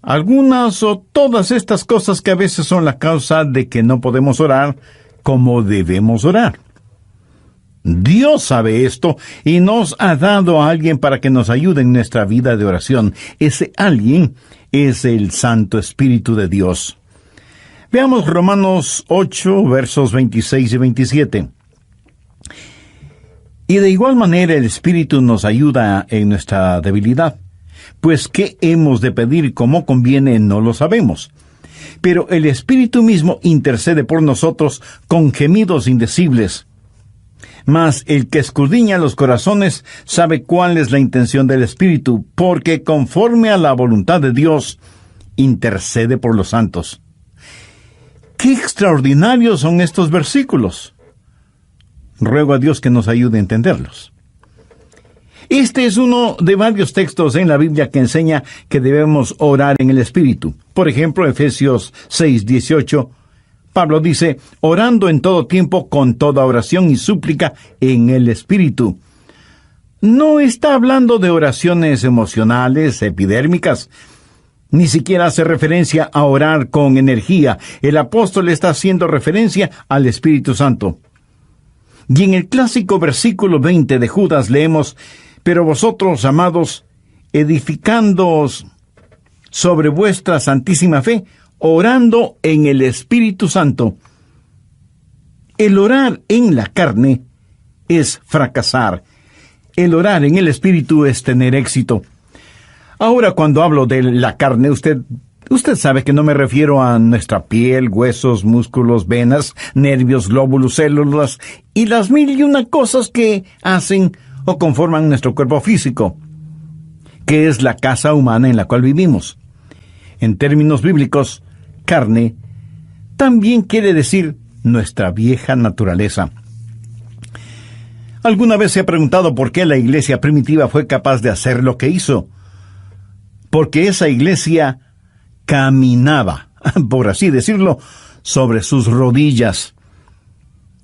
algunas o todas estas cosas que a veces son la causa de que no podemos orar como debemos orar. Dios sabe esto y nos ha dado a alguien para que nos ayude en nuestra vida de oración. Ese alguien es el Santo Espíritu de Dios. Veamos Romanos 8, versos 26 y 27. Y de igual manera el Espíritu nos ayuda en nuestra debilidad. Pues qué hemos de pedir como conviene no lo sabemos. Pero el Espíritu mismo intercede por nosotros con gemidos indecibles. Mas el que escudriña los corazones sabe cuál es la intención del Espíritu, porque conforme a la voluntad de Dios, intercede por los santos. ¡Qué extraordinarios son estos versículos! Ruego a Dios que nos ayude a entenderlos. Este es uno de varios textos en la Biblia que enseña que debemos orar en el Espíritu. Por ejemplo, Efesios 6:18, Pablo dice, orando en todo tiempo con toda oración y súplica en el Espíritu. No está hablando de oraciones emocionales, epidérmicas. Ni siquiera hace referencia a orar con energía. El apóstol está haciendo referencia al Espíritu Santo. Y en el clásico versículo 20 de Judas leemos, pero vosotros, amados, edificándoos sobre vuestra santísima fe, orando en el Espíritu Santo. El orar en la carne es fracasar. El orar en el Espíritu es tener éxito. Ahora, cuando hablo de la carne, usted sabe que no me refiero a nuestra piel, huesos, músculos, venas, nervios, glóbulos, células y las 1001 cosas que hacen o conforman nuestro cuerpo físico, que es la casa humana en la cual vivimos. En términos bíblicos, carne también quiere decir nuestra vieja naturaleza. ¿Alguna vez se ha preguntado por qué la iglesia primitiva fue capaz de hacer lo que hizo? Porque esa iglesia caminaba, por así decirlo, sobre sus rodillas.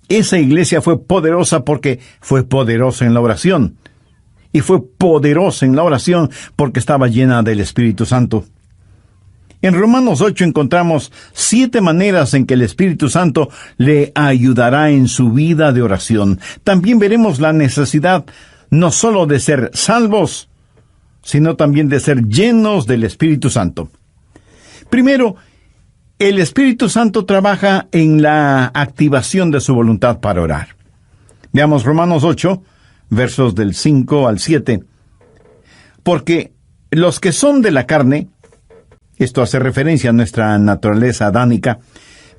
Esa iglesia fue poderosa porque fue poderosa en la oración. Y fue poderosa en la oración porque estaba llena del Espíritu Santo. En Romanos 8 encontramos 7 maneras en que el Espíritu Santo le ayudará en su vida de oración. También veremos la necesidad no solo de ser salvos, sino también de ser llenos del Espíritu Santo. Primero, el Espíritu Santo trabaja en la activación de su voluntad para orar. Veamos Romanos 8, versos del 5 al 7. Porque los que son de la carne, esto hace referencia a nuestra naturaleza adánica,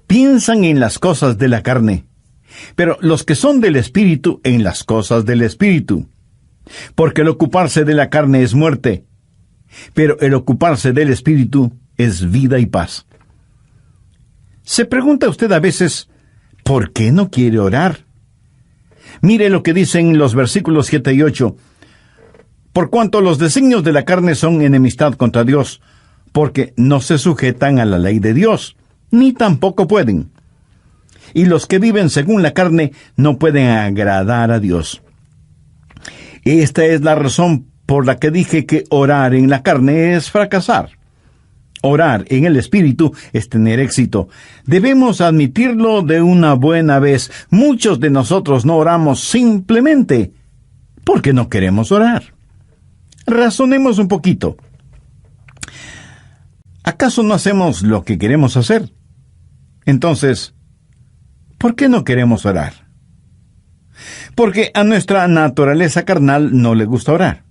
piensan en las cosas de la carne, pero los que son del Espíritu en las cosas del Espíritu. Porque el ocuparse de la carne es muerte, pero el ocuparse del Espíritu es vida y paz. ¿Se pregunta usted a veces, ¿por qué no quiere orar? Mire lo que dicen los versículos 7 y 8. Por cuanto los designios de la carne son enemistad contra Dios, porque no se sujetan a la ley de Dios, ni tampoco pueden. Y los que viven según la carne no pueden agradar a Dios. Esta es la razón por la que dije que orar en la carne es fracasar. Orar en el Espíritu es tener éxito. Debemos admitirlo de una buena vez. Muchos de nosotros no oramos simplemente porque no queremos orar. Razonemos un poquito. ¿Acaso no hacemos lo que queremos hacer? Entonces, ¿por qué no queremos orar? Porque a nuestra naturaleza carnal no le gusta orar.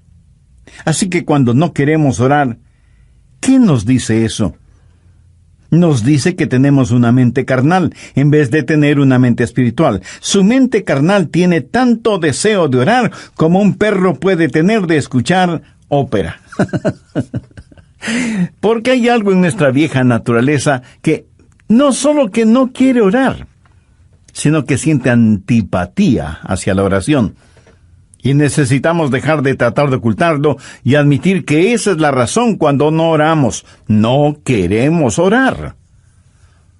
Así que cuando no queremos orar, ¿qué nos dice eso? Nos dice que tenemos una mente carnal en vez de tener una mente espiritual. Su mente carnal tiene tanto deseo de orar como un perro puede tener de escuchar ópera. Porque hay algo en nuestra vieja naturaleza que no solo que no quiere orar, sino que siente antipatía hacia la oración. Y necesitamos dejar de tratar de ocultarlo y admitir que esa es la razón cuando no oramos. No queremos orar.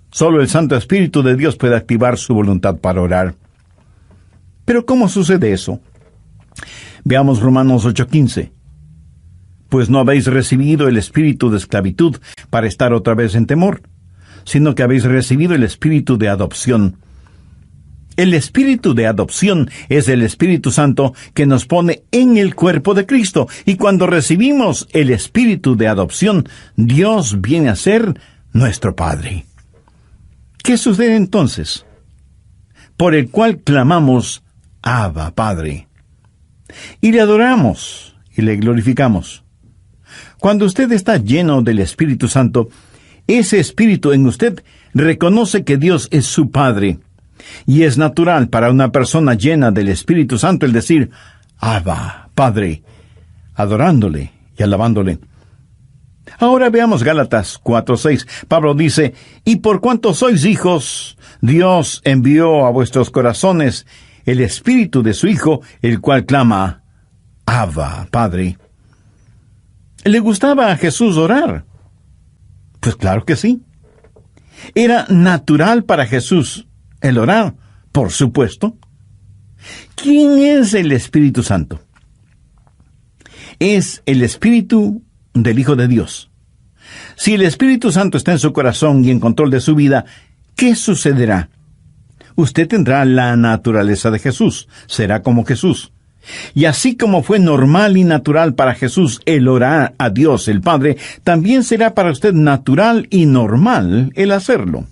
Solo el Santo Espíritu de Dios puede activar su voluntad para orar. Pero ¿cómo sucede eso? Veamos Romanos 8:15. pues no habéis recibido el espíritu de esclavitud para estar otra vez en temor, sino que habéis recibido el espíritu de adopción. El espíritu de adopción es el Espíritu Santo que nos pone en el cuerpo de Cristo, y cuando recibimos el espíritu de adopción, Dios viene a ser nuestro Padre. ¿Qué sucede entonces? Por el cual clamamos, Abba, Padre. Y le adoramos y le glorificamos. Cuando usted está lleno del Espíritu Santo, ese Espíritu en usted reconoce que Dios es su Padre. Y es natural para una persona llena del Espíritu Santo el decir, Abba, Padre, adorándole y alabándole. Ahora veamos Gálatas 4:6. Pablo dice, y por cuanto sois hijos, Dios envió a vuestros corazones el Espíritu de su Hijo, el cual clama, Abba, Padre. ¿Le gustaba a Jesús orar? Pues claro que sí. ¿Era natural para Jesús el orar? Por supuesto. ¿Quién es el Espíritu Santo? Es el Espíritu del Hijo de Dios. Si el Espíritu Santo está en su corazón y en control de su vida, ¿qué sucederá? Usted tendrá la naturaleza de Jesús, será como Jesús. Y así como fue normal y natural para Jesús el orar a Dios el Padre, también será para usted natural y normal el hacerlo.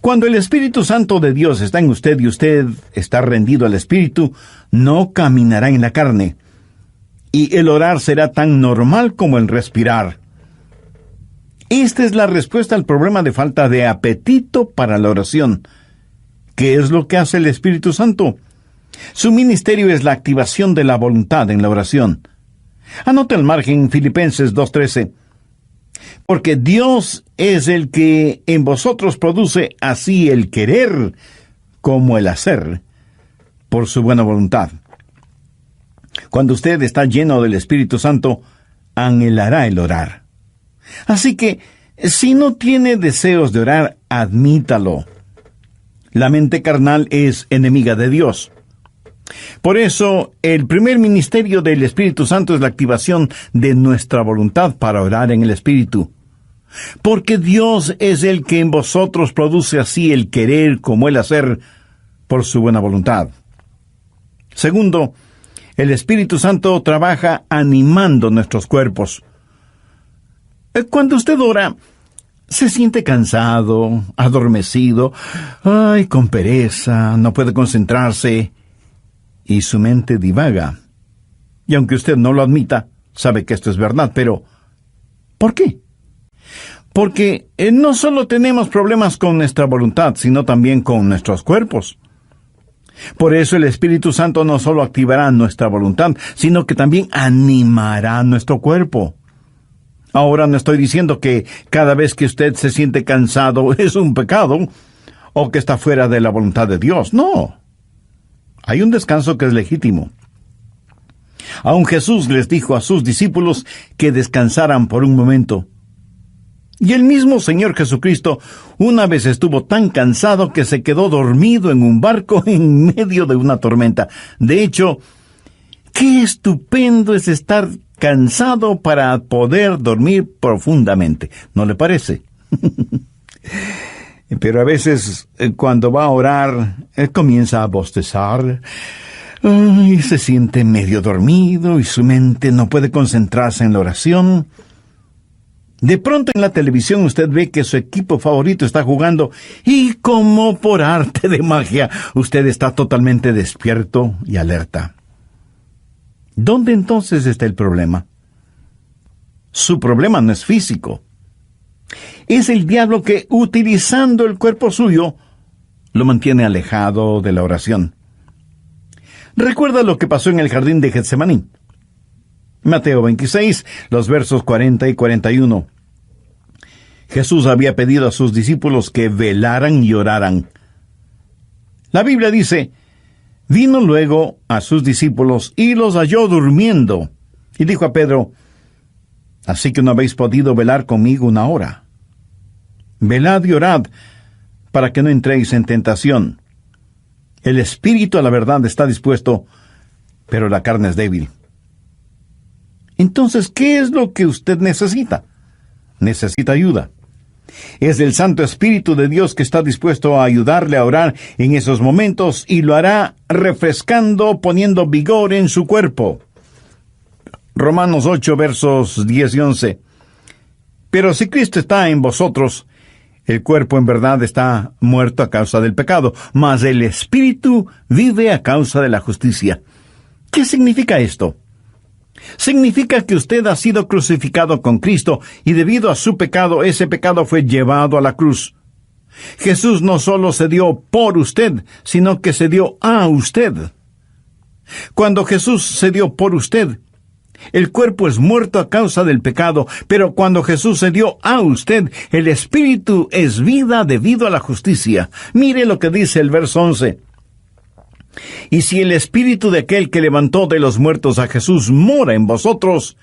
Cuando el Espíritu Santo de Dios está en usted y usted está rendido al Espíritu, no caminará en la carne. Y el orar será tan normal como el respirar. Esta es la respuesta al problema de falta de apetito para la oración. ¿Qué es lo que hace el Espíritu Santo? Su ministerio es la activación de la voluntad en la oración. Anote al margen Filipenses 2:13. Porque Dios es el que en vosotros produce así el querer como el hacer, por su buena voluntad. Cuando usted está lleno del Espíritu Santo, anhelará el orar. Así que, si no tiene deseos de orar, admítalo. La mente carnal es enemiga de Dios. Por eso, el primer ministerio del Espíritu Santo es la activación de nuestra voluntad para orar en el Espíritu. Porque Dios es el que en vosotros produce así el querer como el hacer por su buena voluntad. Segundo, el Espíritu Santo trabaja animando nuestros cuerpos. Cuando usted ora, se siente cansado, adormecido, con pereza, no puede concentrarse, y su mente divaga. Y aunque usted no lo admita, sabe que esto es verdad, pero ¿por qué? Porque no solo tenemos problemas con nuestra voluntad, sino también con nuestros cuerpos. Por eso el Espíritu Santo no solo activará nuestra voluntad, sino que también animará nuestro cuerpo. Ahora no estoy diciendo que cada vez que usted se siente cansado es un pecado, o que está fuera de la voluntad de Dios. No. Hay un descanso que es legítimo. Aun Jesús les dijo a sus discípulos que descansaran por un momento. Y el mismo Señor Jesucristo una vez estuvo tan cansado que se quedó dormido en un barco en medio de una tormenta. De hecho, qué estupendo es estar cansado para poder dormir profundamente, ¿no le parece? Pero a veces, cuando va a orar, comienza a bostezar, y se siente medio dormido y su mente no puede concentrarse en la oración. De pronto en la televisión usted ve que su equipo favorito está jugando y como por arte de magia, usted está totalmente despierto y alerta. ¿Dónde entonces está el problema? Su problema no es físico. Es el diablo que, utilizando el cuerpo suyo, lo mantiene alejado de la oración. Recuerda lo que pasó en el jardín de Getsemaní. Mateo 26, los versos 40 y 41. Jesús había pedido a sus discípulos que velaran y oraran. La Biblia dice, vino luego a sus discípulos y los halló durmiendo. Y dijo a Pedro, ¿así que no habéis podido velar conmigo una hora? Velad y orad, para que no entréis en tentación. El espíritu a la verdad está dispuesto, pero la carne es débil. Entonces, ¿qué es lo que usted necesita? Necesita ayuda. Es el Santo Espíritu de Dios que está dispuesto a ayudarle a orar en esos momentos y lo hará refrescando, poniendo vigor en su cuerpo. Romanos 8, versos 10 y 11. Pero si Cristo está en vosotros, el cuerpo en verdad está muerto a causa del pecado, mas el Espíritu vive a causa de la justicia. ¿Qué significa esto? Significa que usted ha sido crucificado con Cristo y debido a su pecado, ese pecado fue llevado a la cruz. Jesús no solo se dio por usted, sino que se dio a usted. Cuando Jesús se dio por usted, el cuerpo es muerto a causa del pecado, pero cuando Jesús se dio a usted, el Espíritu es vida debido a la justicia. Mire lo que dice el verso 11. Y si el Espíritu de aquel que levantó de los muertos a Jesús mora en vosotros,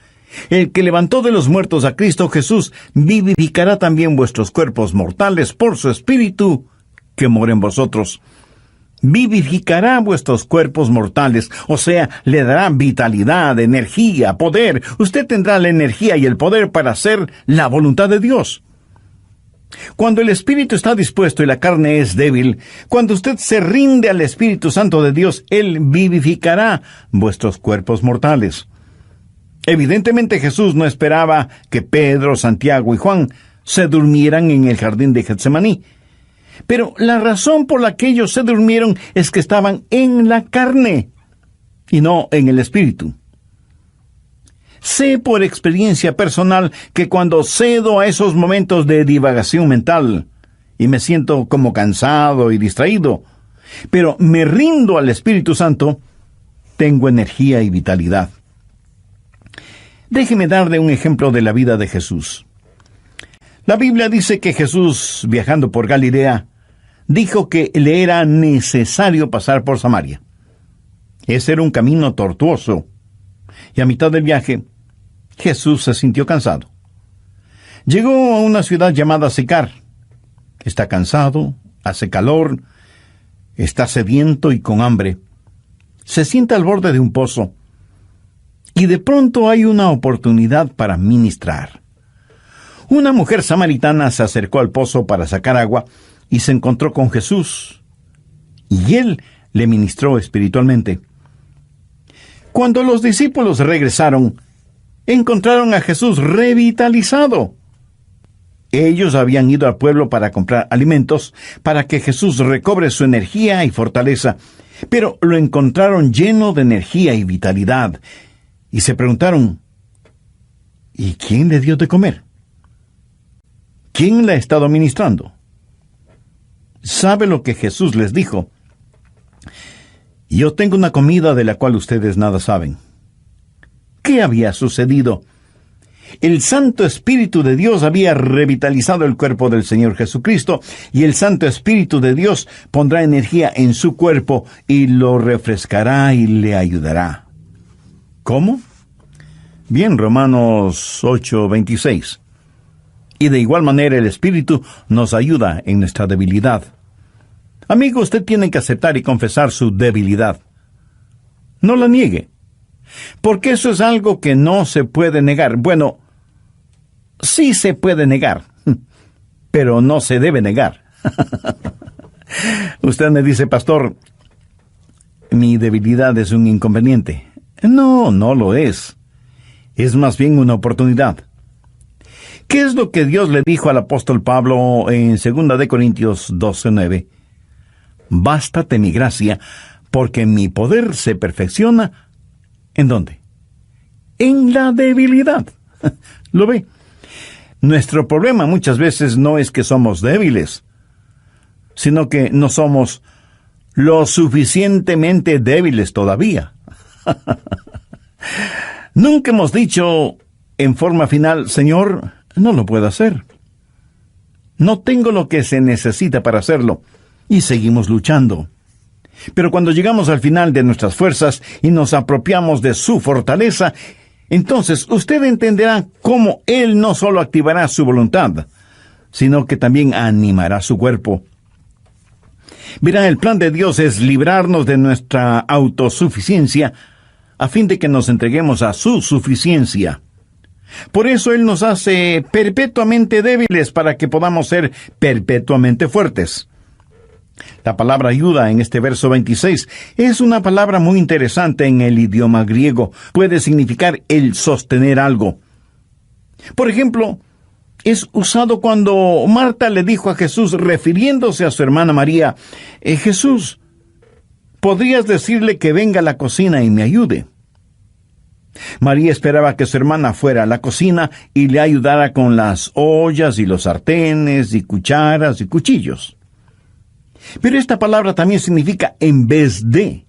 el que levantó de los muertos a Cristo Jesús vivificará también vuestros cuerpos mortales por su Espíritu que mora en vosotros. Vivificará vuestros cuerpos mortales, o sea, le dará vitalidad, energía, poder. Usted tendrá la energía y el poder para hacer la voluntad de Dios. Cuando el Espíritu está dispuesto y la carne es débil, cuando usted se rinde al Espíritu Santo de Dios, Él vivificará vuestros cuerpos mortales. Evidentemente Jesús no esperaba que Pedro, Santiago y Juan se durmieran en el jardín de Getsemaní. Pero la razón por la que ellos se durmieron es que estaban en la carne y no en el Espíritu. Sé por experiencia personal que cuando cedo a esos momentos de divagación mental y me siento como cansado y distraído, pero me rindo al Espíritu Santo, tengo energía y vitalidad. Déjeme darle un ejemplo de la vida de Jesús. La Biblia dice que Jesús, viajando por Galilea, dijo que le era necesario pasar por Samaria. Ese era un camino tortuoso, y a mitad del viaje, Jesús se sintió cansado. Llegó a una ciudad llamada Sicar. Está cansado, hace calor, está sediento y con hambre. Se sienta al borde de un pozo, y de pronto hay una oportunidad para ministrar. Una mujer samaritana se acercó al pozo para sacar agua y se encontró con Jesús, y él le ministró espiritualmente. Cuando los discípulos regresaron, encontraron a Jesús revitalizado. Ellos habían ido al pueblo para comprar alimentos, para que Jesús recobre su energía y fortaleza, pero lo encontraron lleno de energía y vitalidad, y se preguntaron, ¿y quién le dio de comer? ¿Quién le ha estado ministrando? ¿Sabe lo que Jesús les dijo? Yo tengo una comida de la cual ustedes nada saben. ¿Qué había sucedido? El Santo Espíritu de Dios había revitalizado el cuerpo del Señor Jesucristo, y el Santo Espíritu de Dios pondrá energía en su cuerpo y lo refrescará y le ayudará. ¿Cómo? Bien, Romanos 8:26. Y de igual manera el Espíritu nos ayuda en nuestra debilidad. Amigo, usted tiene que aceptar y confesar su debilidad. No la niegue, porque eso es algo que no se puede negar. Bueno, sí se puede negar, pero no se debe negar. Usted me dice, pastor, mi debilidad es un inconveniente. No, no lo es. Es más bien una oportunidad. ¿Qué es lo que Dios le dijo al apóstol Pablo en 2 de Corintios 12:9? Bástate mi gracia, porque mi poder se perfecciona. ¿En dónde? En la debilidad. ¿Lo ve? Nuestro problema muchas veces no es que somos débiles, sino que no somos lo suficientemente débiles todavía. Nunca hemos dicho en forma final, Señor, no lo puedo hacer. No tengo lo que se necesita para hacerlo. Y seguimos luchando. Pero cuando llegamos al final de nuestras fuerzas y nos apropiamos de su fortaleza, entonces usted entenderá cómo Él no solo activará su voluntad, sino que también animará su cuerpo. Verá, el plan de Dios es librarnos de nuestra autosuficiencia a fin de que nos entreguemos a su suficiencia. Por eso Él nos hace perpetuamente débiles para que podamos ser perpetuamente fuertes. La palabra ayuda en este verso 26 es una palabra muy interesante en el idioma griego. Puede significar el sostener algo. Por ejemplo, es usado cuando Marta le dijo a Jesús, refiriéndose a su hermana María, Jesús, ¿podrías decirle que venga a la cocina y me ayude? María esperaba que su hermana fuera a la cocina y le ayudara con las ollas y los sartenes y cucharas y cuchillos. Pero esta palabra también significa en vez de.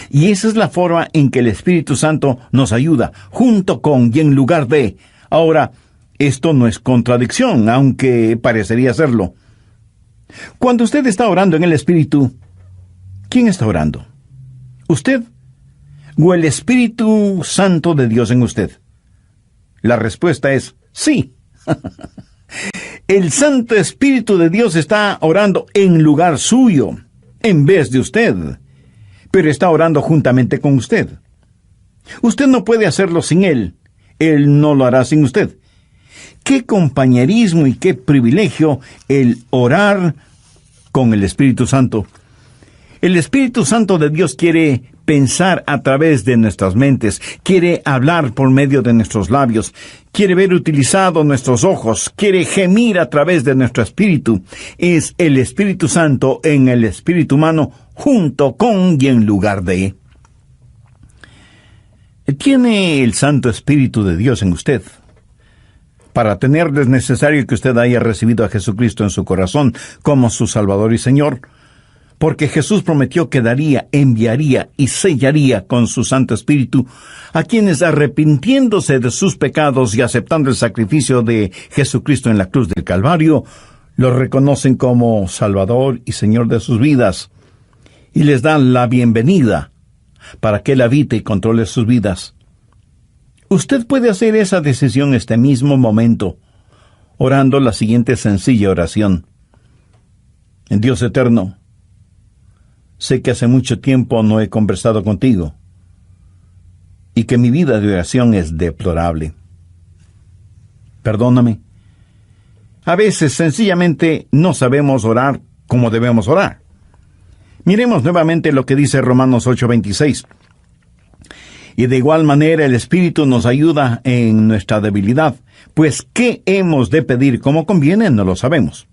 Y esa es la forma en que el Espíritu Santo nos ayuda, junto con y en lugar de. Ahora, esto no es contradicción, aunque parecería serlo. Cuando usted está orando en el Espíritu, ¿quién está orando? ¿Usted o el Espíritu Santo de Dios en usted? La respuesta es sí. El Santo Espíritu de Dios está orando en lugar suyo, en vez de usted, pero está orando juntamente con usted. Usted no puede hacerlo sin Él. Él no lo hará sin usted. Qué compañerismo y qué privilegio el orar con el Espíritu Santo. El Espíritu Santo de Dios quiere pensar a través de nuestras mentes, quiere hablar por medio de nuestros labios, quiere ver utilizados nuestros ojos, quiere gemir a través de nuestro espíritu. Es el Espíritu Santo en el espíritu humano, junto con y en lugar de. ¿Tiene el Santo Espíritu de Dios en usted? Para tenerlo es necesario que usted haya recibido a Jesucristo en su corazón como su Salvador y Señor, porque Jesús prometió que daría, enviaría y sellaría con su Santo Espíritu a quienes, arrepintiéndose de sus pecados y aceptando el sacrificio de Jesucristo en la cruz del Calvario, lo reconocen como Salvador y Señor de sus vidas, y les dan la bienvenida para que Él habite y controle sus vidas. Usted puede hacer esa decisión este mismo momento, orando la siguiente sencilla oración. En Dios eterno, sé que hace mucho tiempo no he conversado contigo y que mi vida de oración es deplorable. Perdóname. A veces sencillamente no sabemos orar como debemos orar. Miremos nuevamente lo que dice Romanos 8:26. Y de igual manera el Espíritu nos ayuda en nuestra debilidad, pues ¿qué hemos de pedir como conviene? No lo sabemos.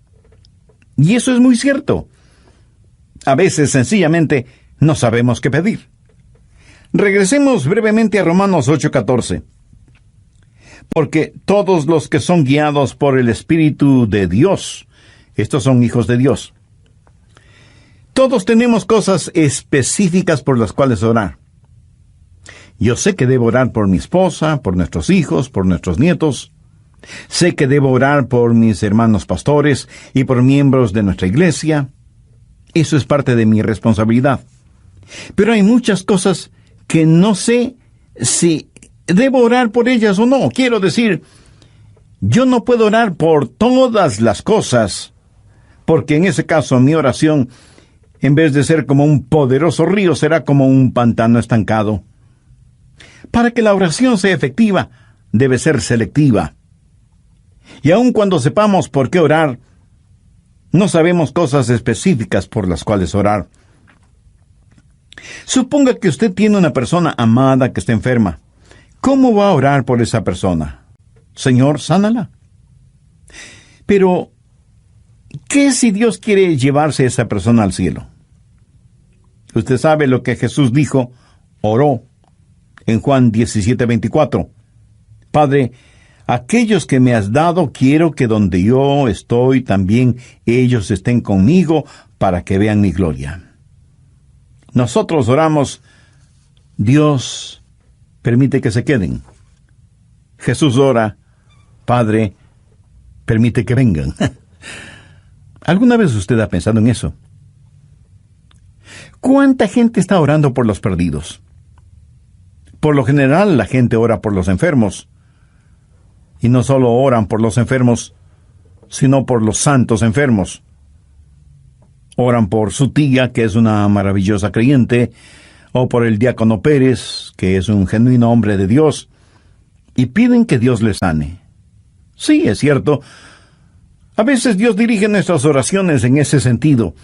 Y eso es muy cierto. A veces, sencillamente, no sabemos qué pedir. Regresemos brevemente a Romanos 8:14. Porque todos los que son guiados por el Espíritu de Dios, estos son hijos de Dios. Todos tenemos cosas específicas por las cuales orar. Yo sé que debo orar por mi esposa, por nuestros hijos, por nuestros nietos. Sé que debo orar por mis hermanos pastores y por miembros de nuestra iglesia. Eso es parte de mi responsabilidad. Pero hay muchas cosas que no sé si debo orar por ellas o no. Quiero decir, yo no puedo orar por todas las cosas, porque en ese caso mi oración, en vez de ser como un poderoso río, será como un pantano estancado. Para que la oración sea efectiva, debe ser selectiva. Y aun cuando sepamos por qué orar, no sabemos cosas específicas por las cuales orar. Suponga que usted tiene una persona amada que está enferma. ¿Cómo va a orar por esa persona? Señor, sánala. Pero, ¿qué si Dios quiere llevarse a esa persona al cielo? Usted sabe lo que Jesús dijo, oró, en Juan 17:24. Padre, aquellos que me has dado, quiero que donde yo estoy, también ellos estén conmigo, para que vean mi gloria. Nosotros oramos, Dios, permite que se queden. Jesús ora, Padre, permite que vengan. ¿Alguna vez usted ha pensado en eso? ¿Cuánta gente está orando por los perdidos? Por lo general, la gente ora por los enfermos. Y no solo oran por los enfermos, sino por los santos enfermos. Oran por su tía, que es una maravillosa creyente. o por el diácono Pérez, que es un genuino hombre de Dios, y piden que Dios les sane. Sí, es cierto. A veces Dios dirige nuestras oraciones en ese sentido.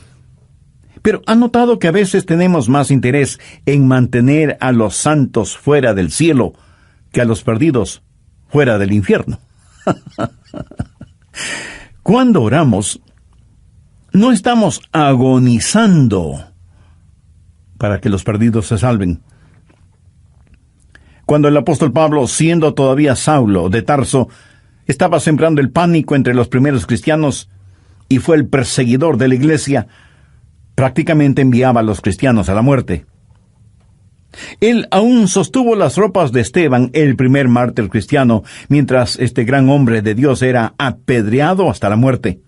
Pero ¿ha notado que a veces tenemos más interés en mantener a los santos fuera del cielo que a los perdidos fuera del infierno? Cuando oramos, no estamos agonizando para que los perdidos se salven. Cuando el apóstol Pablo, siendo todavía Saulo de Tarso, estaba sembrando el pánico entre los primeros cristianos y fue el perseguidor de la iglesia, prácticamente enviaba a los cristianos a la muerte. Él aún sostuvo las ropas de Esteban, el primer mártir cristiano, mientras este gran hombre de Dios era apedreado hasta la muerte.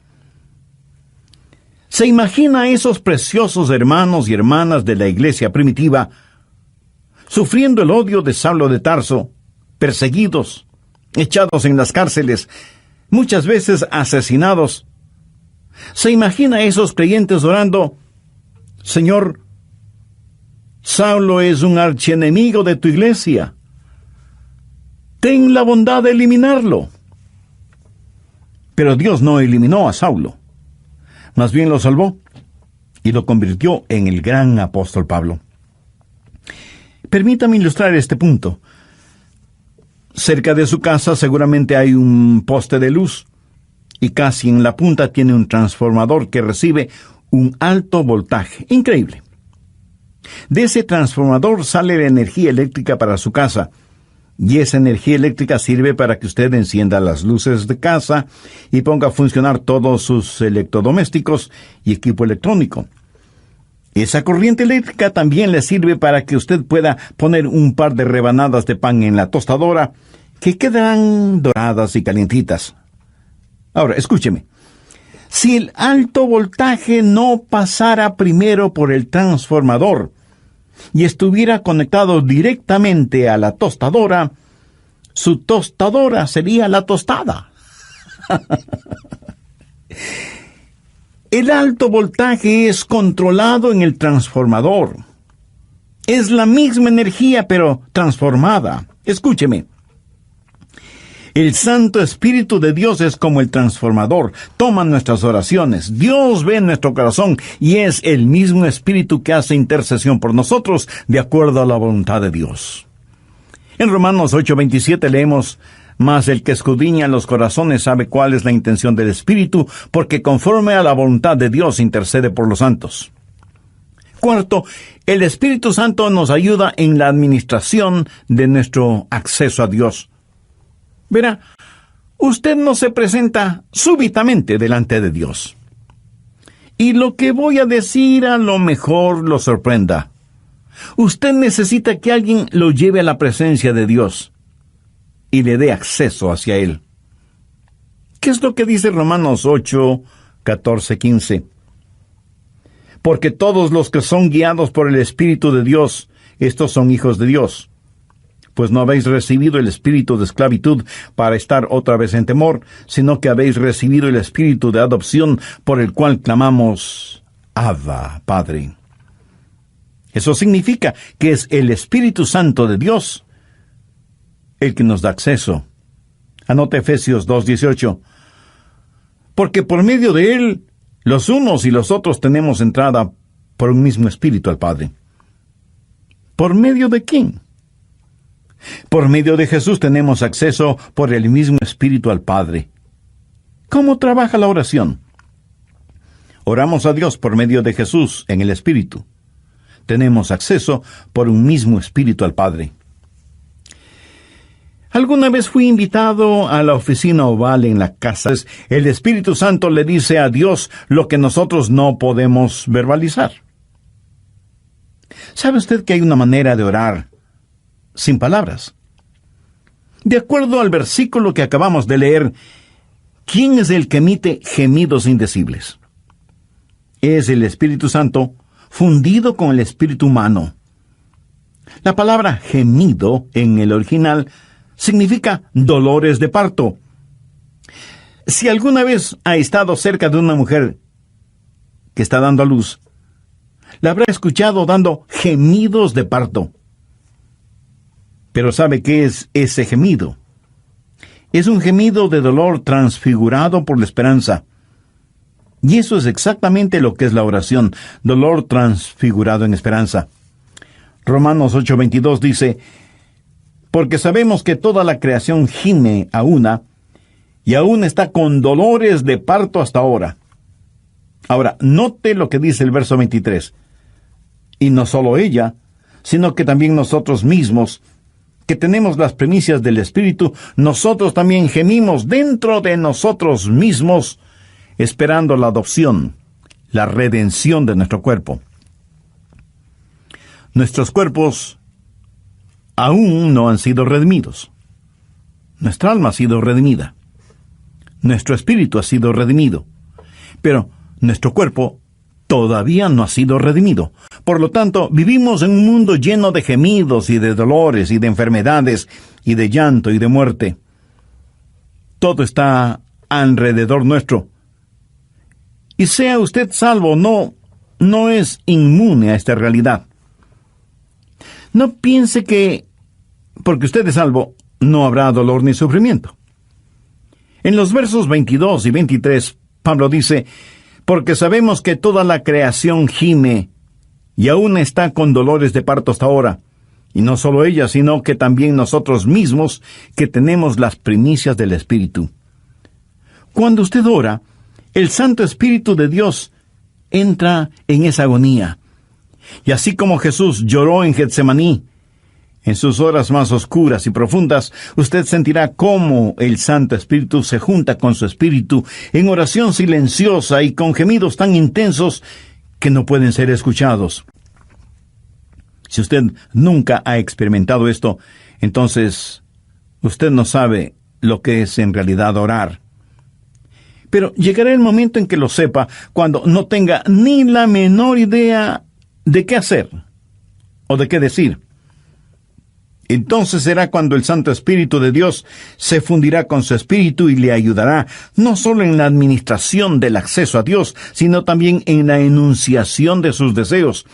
¿Se imagina a esos preciosos hermanos y hermanas de la iglesia primitiva sufriendo el odio de Saulo de Tarso, perseguidos, echados en las cárceles, muchas veces asesinados? ¿Se imagina a esos creyentes orando: Señor, Saulo es un archienemigo de tu iglesia, ten la bondad de eliminarlo? Pero Dios no eliminó a Saulo. Más bien lo salvó y lo convirtió en el gran apóstol Pablo. Permítame ilustrar este punto. Cerca de su casa seguramente hay un poste de luz y casi en la punta tiene un transformador que recibe un alto voltaje. Increíble. De ese transformador sale la energía eléctrica para su casa, y esa energía eléctrica sirve para que usted encienda las luces de casa y ponga a funcionar todos sus electrodomésticos y equipo electrónico. Esa corriente eléctrica también le sirve para que usted pueda poner un par de rebanadas de pan en la tostadora, que quedarán doradas y calientitas. Ahora, escúcheme. Si el alto voltaje no pasara primero por el transformador y estuviera conectado directamente a la tostadora, su tostadora sería la tostada. El alto voltaje es controlado en el transformador. Es la misma energía, pero transformada. Escúcheme. El Santo Espíritu de Dios es como el transformador. Toma nuestras oraciones. Dios ve nuestro corazón y es el mismo Espíritu que hace intercesión por nosotros de acuerdo a la voluntad de Dios. En Romanos 8:27 leemos: Mas el que escudriña los corazones sabe cuál es la intención del Espíritu, porque conforme a la voluntad de Dios intercede por los santos. Cuarto, el Espíritu Santo nos ayuda en la administración de nuestro acceso a Dios. Verá, usted no se presenta súbitamente delante de Dios. Y lo que voy a decir a lo mejor lo sorprenda. Usted necesita que alguien lo lleve a la presencia de Dios y le dé acceso hacia Él. ¿Qué es lo que dice Romanos 8, 14, 15? Porque todos los que son guiados por el Espíritu de Dios, estos son hijos de Dios. Pues no habéis recibido el espíritu de esclavitud para estar otra vez en temor, sino que habéis recibido el espíritu de adopción por el cual clamamos: Abba, Padre. Eso significa que es el Espíritu Santo de Dios el que nos da acceso. Anote Efesios 2:18. Porque por medio de Él, los unos y los otros tenemos entrada por un mismo Espíritu al Padre. ¿Por medio de quién? Por medio de Jesús tenemos acceso por el mismo Espíritu al Padre. ¿Cómo trabaja la oración? Oramos a Dios por medio de Jesús en el Espíritu. Tenemos acceso por un mismo Espíritu al Padre. Alguna vez fui invitado a la oficina oval en la casa. El Espíritu Santo le dice a Dios lo que nosotros no podemos verbalizar. ¿Sabe usted que hay una manera de orar sin palabras? De acuerdo al versículo que acabamos de leer, ¿quién es el que emite gemidos indecibles? Es el Espíritu Santo fundido con el espíritu humano. La palabra gemido en el original significa dolores de parto. Si alguna vez ha estado cerca de una mujer que está dando a luz, la habrá escuchado dando gemidos de parto. Pero ¿sabe qué es ese gemido? Es un gemido de dolor transfigurado por la esperanza. Y eso es exactamente lo que es la oración, dolor transfigurado en esperanza. Romanos 8:22 dice, porque sabemos que toda la creación gime a una, y aún está con dolores de parto hasta ahora. Ahora, note lo que dice el verso 23. Y no solo ella, sino que también nosotros mismos, que tenemos las primicias del Espíritu, nosotros también gemimos dentro de nosotros mismos, esperando la adopción, la redención de nuestro cuerpo. Nuestros cuerpos aún no han sido redimidos. Nuestra alma ha sido redimida. Nuestro espíritu ha sido redimido. Pero nuestro cuerpo todavía no ha sido redimido. Por lo tanto, vivimos en un mundo lleno de gemidos y de dolores y de enfermedades y de llanto y de muerte. Todo está alrededor nuestro. Y sea usted salvo o no es inmune a esta realidad. No piense que, porque usted es salvo, no habrá dolor ni sufrimiento. En los versos 22 y 23, Pablo dice, porque sabemos que toda la creación gime, y aún está con dolores de parto hasta ahora. Y no solo ella, sino que también nosotros mismos, que tenemos las primicias del Espíritu. Cuando usted ora, el Santo Espíritu de Dios entra en esa agonía. Y así como Jesús lloró en Getsemaní, en sus horas más oscuras y profundas, usted sentirá cómo el Santo Espíritu se junta con su espíritu en oración silenciosa y con gemidos tan intensos que no pueden ser escuchados. Si usted nunca ha experimentado esto, entonces usted no sabe lo que es en realidad orar. Pero llegará el momento en que lo sepa, cuando no tenga ni la menor idea de qué hacer o de qué decir. Entonces será cuando el Santo Espíritu de Dios se fundirá con su espíritu y le ayudará no solo en la administración del acceso a Dios, sino también en la enunciación de sus deseos.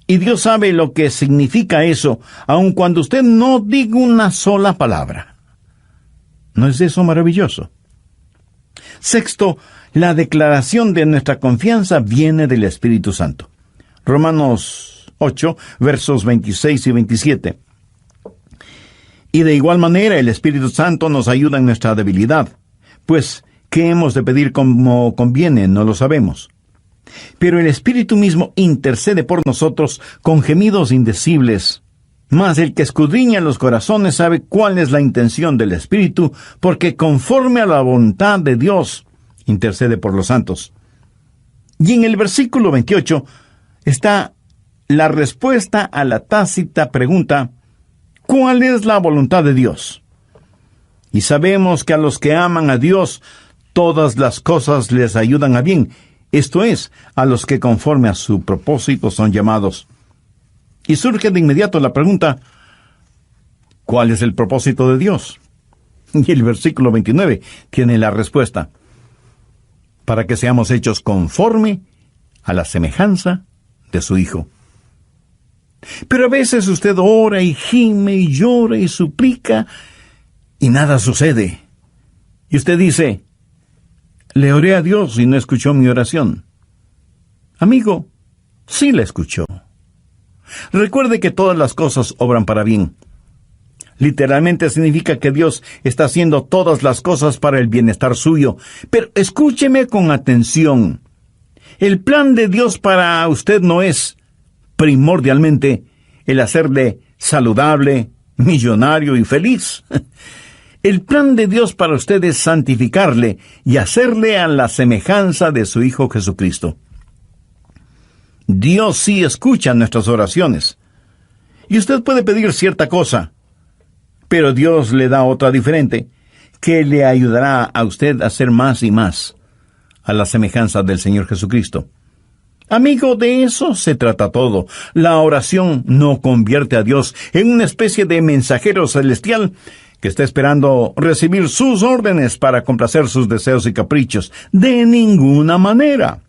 Y Dios sabe lo que significa eso, aun cuando usted no diga una sola palabra. ¿No es eso maravilloso? Sexto, la declaración de nuestra confianza viene del Espíritu Santo. Romanos 8, versos 26 y 27. Y de igual manera el Espíritu Santo nos ayuda en nuestra debilidad, pues ¿qué hemos de pedir como conviene? No lo sabemos. Pero el Espíritu mismo intercede por nosotros con gemidos indecibles. Mas el que escudriña los corazones sabe cuál es la intención del Espíritu, porque conforme a la voluntad de Dios intercede por los santos. Y en el versículo 28 está la respuesta a la tácita pregunta, ¿cuál es la voluntad de Dios? Y sabemos que a los que aman a Dios, todas las cosas les ayudan a bien, esto es, a los que conforme a su propósito son llamados. Y surge de inmediato la pregunta, ¿cuál es el propósito de Dios? Y el versículo 29 tiene la respuesta, para que seamos hechos conforme a la semejanza de su Hijo. Pero a veces usted ora y gime y llora y suplica y nada sucede. Y usted dice, le oré a Dios y no escuchó mi oración. Amigo, sí la escuchó. Recuerde que todas las cosas obran para bien. Literalmente significa que Dios está haciendo todas las cosas para el bienestar suyo. Pero escúcheme con atención. El plan de Dios para usted no es primordialmente el hacerle saludable, millonario y feliz. El plan de Dios para usted es santificarle y hacerle a la semejanza de su Hijo Jesucristo. Dios sí escucha nuestras oraciones. Y usted puede pedir cierta cosa, pero Dios le da otra diferente, que le ayudará a usted a ser más y más a la semejanza del Señor Jesucristo. Amigo, de eso se trata todo. La oración no convierte a Dios en una especie de mensajero celestial que está esperando recibir sus órdenes para complacer sus deseos y caprichos. De ninguna manera.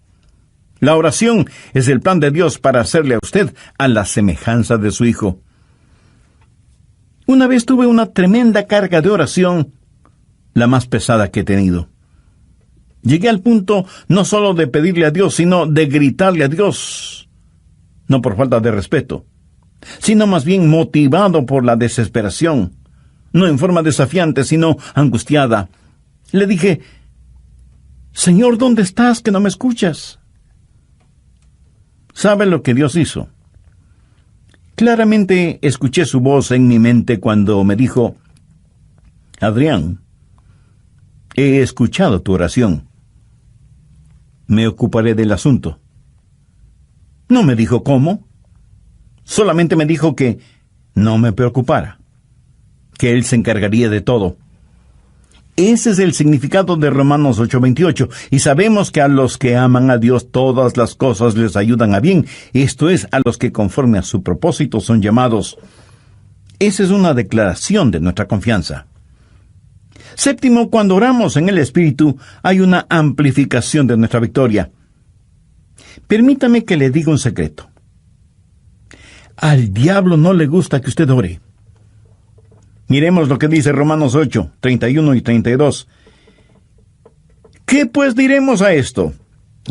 La oración es el plan de Dios para hacerle a usted a la semejanza de su Hijo. Una vez tuve una tremenda carga de oración, la más pesada que he tenido. Llegué al punto no solo de pedirle a Dios, sino de gritarle a Dios, no por falta de respeto, sino más bien motivado por la desesperación, no en forma desafiante, sino angustiada. Le dije: Señor, ¿dónde estás que no me escuchas? ¿Sabe lo que Dios hizo? Claramente escuché su voz en mi mente cuando me dijo: Adrián, he escuchado tu oración. Me ocuparé del asunto. No me dijo cómo. Solamente me dijo que no me preocupara, que Él se encargaría de todo. Ese es el significado de Romanos 8:28, y sabemos que a los que aman a Dios todas las cosas les ayudan a bien, esto es, a los que conforme a su propósito son llamados. Esa es una declaración de nuestra confianza. Séptimo, cuando oramos en el Espíritu, hay una amplificación de nuestra victoria. Permítame que le diga un secreto. Al diablo no le gusta que usted ore. Miremos lo que dice Romanos 8, 31 y 32. ¿Qué pues diremos a esto?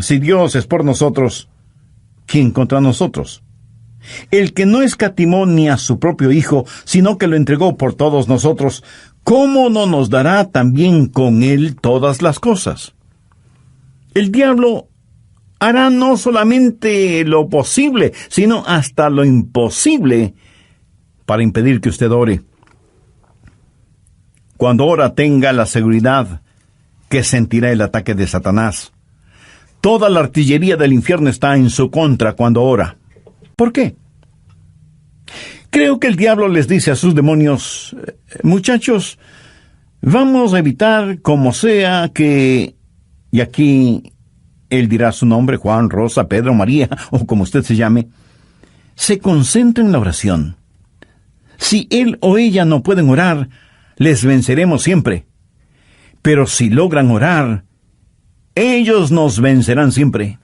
Si Dios es por nosotros, ¿quién contra nosotros? El que no escatimó ni a su propio Hijo, sino que lo entregó por todos nosotros, ¿cómo no nos dará también con Él todas las cosas? El diablo hará no solamente lo posible, sino hasta lo imposible para impedir que usted ore. Cuando ora, tenga la seguridad que sentirá el ataque de Satanás. Toda la artillería del infierno está en su contra cuando ora. ¿Por qué? Creo que el diablo les dice a sus demonios: muchachos, vamos a evitar como sea que... Y aquí él dirá su nombre: Juan, Rosa, Pedro, María, o como usted se llame. Se concentra en la oración. Si él o ella no pueden orar, les venceremos siempre. Pero si logran orar, ellos nos vencerán siempre.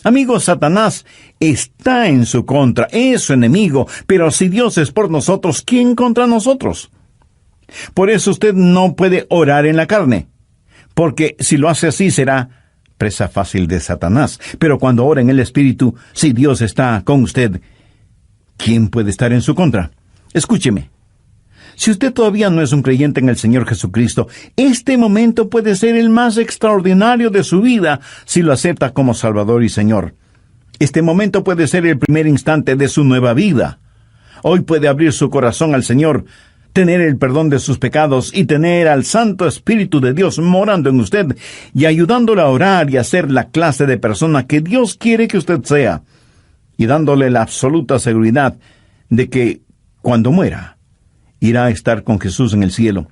Amigos, Satanás está en su contra, es su enemigo, pero si Dios es por nosotros, ¿quién contra nosotros? Por eso usted no puede orar en la carne, porque si lo hace así será presa fácil de Satanás. Pero cuando ora en el Espíritu, si Dios está con usted, ¿quién puede estar en su contra? Escúcheme. Si usted todavía no es un creyente en el Señor Jesucristo, este momento puede ser el más extraordinario de su vida si lo acepta como Salvador y Señor. Este momento puede ser el primer instante de su nueva vida. Hoy puede abrir su corazón al Señor, tener el perdón de sus pecados y tener al Santo Espíritu de Dios morando en usted y ayudándole a orar y a ser la clase de persona que Dios quiere que usted sea, y dándole la absoluta seguridad de que cuando muera, irá a estar con Jesús en el cielo.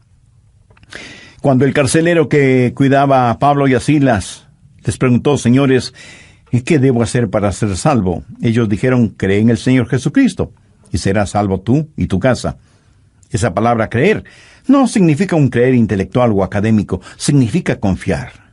Cuando el carcelero que cuidaba a Pablo y a Silas les preguntó: señores, ¿qué debo hacer para ser salvo? Ellos dijeron: cree en el Señor Jesucristo, y serás salvo tú y tu casa. Esa palabra creer no significa un creer intelectual o académico, significa confiar.